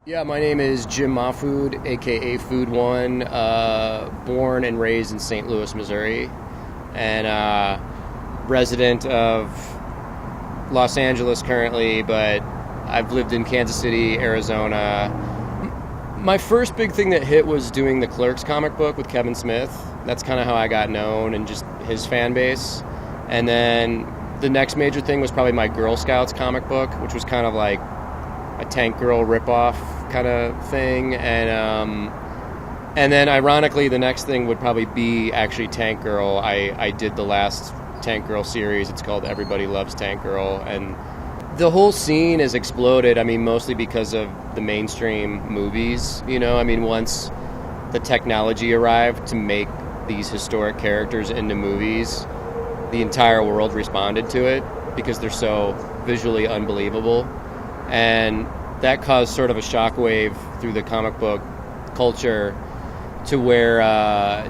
Yeah, my name is Jim Mahfood, aka Food One. Born and raised in St. Louis, Missouri, and resident of Los Angeles currently, but I've lived in Kansas City, Arizona. My first big thing that hit was doing the Clerks comic book with Kevin Smith. That's kind of how I got known and just his fan base. And then the next major thing was probably my Girl Scouts comic book, which was kind of like a Tank Girl ripoff kind of thing. And then ironically, the next thing would probably be actually Tank Girl. I did the last Tank Girl series. It's called Everybody Loves Tank Girl. And the whole scene has exploded, mostly because of the mainstream movies, once the technology arrived to make these historic characters into movies, the entire world responded to it because they're so visually unbelievable. And that caused sort of a shockwave through the comic book culture to where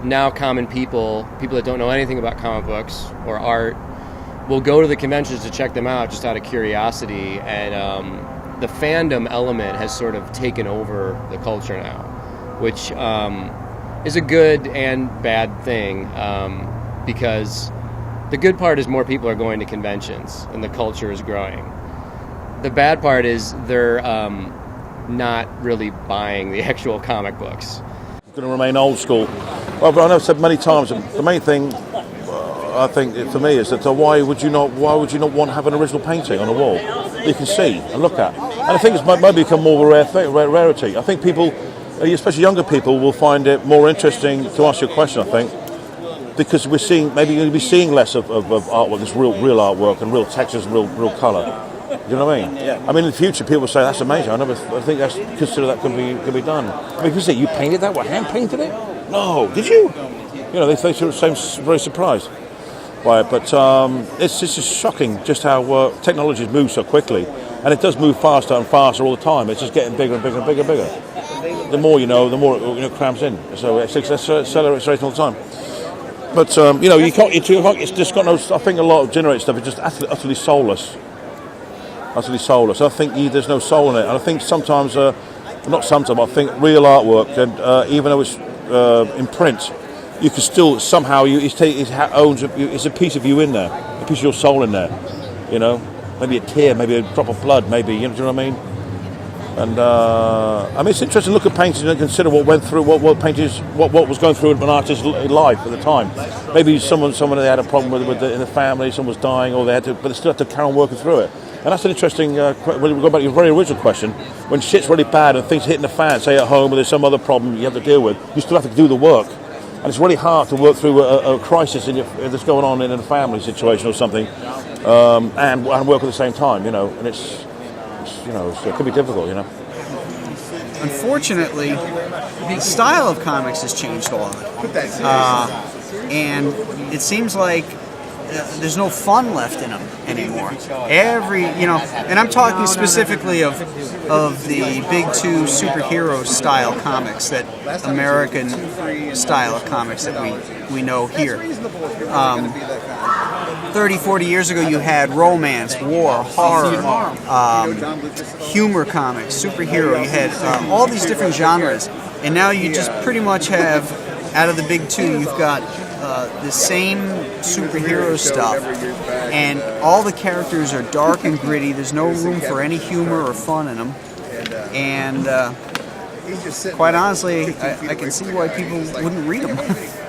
now common people that don't know anything about comic books or art, will go to the conventions to check them out just out of curiosity, and the fandom element has sort of taken over the culture now, which is a good and bad thing, because the good part is more people are going to conventions and the culture is growing. The bad part is they're not really buying the actual comic books. It's going to remain old school. Well, but I know I've said many times, the main thing I think for me is that why would you not want to have an original painting on a wall that you can see and look at? And I think it's maybe become more of a rarity. I think people, especially younger people, will find it more interesting to ask you a question, I think, because we're seeing less of artwork, this real artwork and real textures and real colour. You know what I mean? Yeah. In the future, people will say that's amazing. I think consider that could be done. If you say you painted that, hand painted it? No, did you? They seem very surprised by it. But it's just shocking just how technology moves so quickly, and it does move faster and faster all the time. It's just getting bigger and bigger and bigger and bigger. The more the more it crams in. So it's accelerating all the time. But you can't. It's just got no. I think a lot of generated stuff is just utterly soulless. Utterly soulless. I think there's no soul in it, and I think sometimes, I think real artwork, and even though it's in print, you can still somehow it's a piece of you in there, a piece of your soul in there. Maybe a tear, maybe a drop of blood, maybe. Do you know what I mean? And it's interesting to look at paintings and consider what went through, what was going through an artist's life at the time. Maybe someone they had a problem with in the family, someone was dying, or but they still had to carry on working through it. And that's an interesting, when we go back to your very original question, when shit's really bad and things hitting the fan, say at home or there's some other problem you have to deal with, you still have to do the work. And it's really hard to work through a crisis that's going on in a family situation or something, and work at the same time, and it could be difficult, Unfortunately, the style of comics has changed a lot. And it seems like there's no fun left in them anymore. And I'm talking specifically of the big two superhero style comics, that American style of comics that we know here. 30, 40 years ago, you had romance, war, horror, humor comics, superhero. You had all these different genres, and now you just pretty much have, out of the big two, you've got the same superhero stuff, and all the characters are dark and gritty. There's no room for any humor or fun in them, and quite honestly, I can see why people wouldn't read them.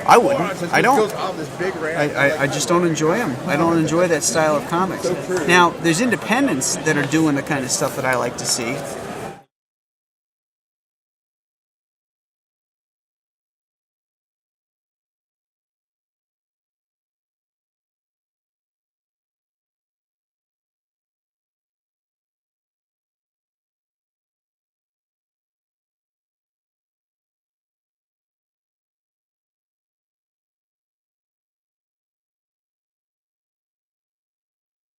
I wouldn't. I don't. I just don't enjoy them. I don't enjoy that style of comics. Now, there's independents that are doing the kind of stuff that I like to see.